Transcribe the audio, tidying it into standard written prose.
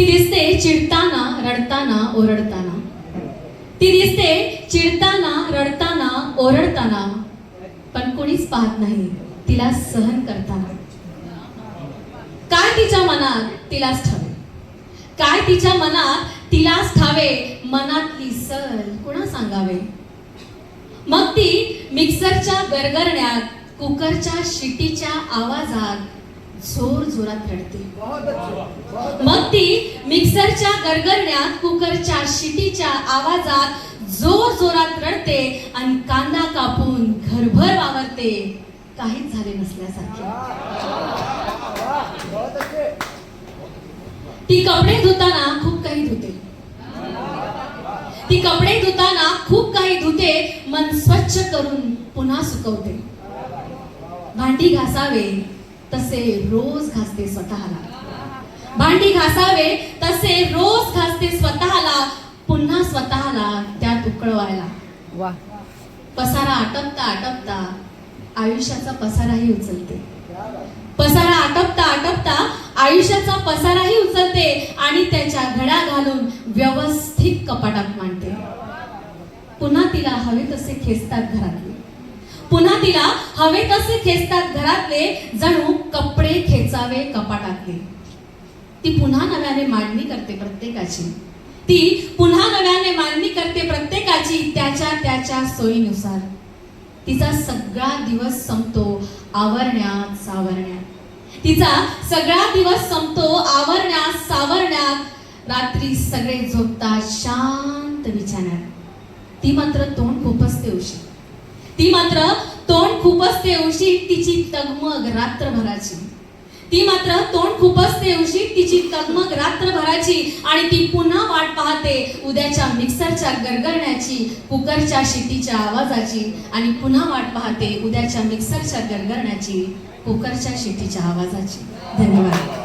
ती दिसते चिडताना, रडताना, ओरडताना. ती दिसते चिडताना, रडताना, ओरडताना, पण कोणीच पाहत नाही तिला सहन करताना. काय तिच्या मनात तिलाच ठावे, काय तिच्या मनात तिलाच ठावे, मनातली सल कुणा सांगावे. मग ती मिक्सरच्या गरगरण्यात, कुकरच्या शिटीच्या आवाजात जोर जोरात रडते. मग ती मिक्सरच्या गरगरण्यात, कुकरच्या शिटीच्या आवाजात जोर जोरात रडते आणि कांदा कापून घरभर वावरते काहीच झाले नसल्यासारखे. ती कपडे धुताना खूप काही धुते, ती कपडे धुताना खूप काही धुते, मन स्वच्छ करून पुन्हा सुकवते. भांडी घासावे तसे रोज घासते स्वतःला, भांडी घासावे तसे रोज घासते स्वतःला, पुन्हा स्वतःला त्यात उकळवायला. पसारा आटपता आटपता आयुष्याचा पसाराही उचलते, पसारा आटपता आटपता आयुष्याचा पसाराही उचलते आणि त्याच्या घड्या घालून व्यवस्थित कपाटात मांडते. पुन्हा तिला हवे तसे खेचतात घरातले, पुन्हा तिला हवे तसे खेचतात घरातले, जणू कपडे खेचावे कपाटातले. ती पुन्हा नव्याने मांडणी करते प्रत्येकाची, ती पुन्हा नव्याने मांडणी करते प्रत्येकाची त्याच्या त्याच्या सोयीनुसार. तिचा सगळा दिवस संपतो आवरण्यात सावरण्यात, तिचा सगळा दिवस संपतो आवरण्यात सावरण्यात. रात्री सगळे झोपतात शांत बिछाण्यात. ती मात्र तोंड खुपसते उशी, ती मात्र तोंड खुपसते उशी, तिची तगमग रात्रभराची. ती मात्र तोंड खुपसते उशी, तिची तगमग रात्रभराची. आणि ती पुन्हा वाट पाहते उद्याच्या मिक्सरच्या गरगरण्याची, कुकरच्या शिटीच्या आवाजाची. आणि पुन्हा वाट पाहते उद्याच्या मिक्सरच्या गरगरण्याची, कुकरच्या शिटीच्या आवाजाची. धन्यवाद.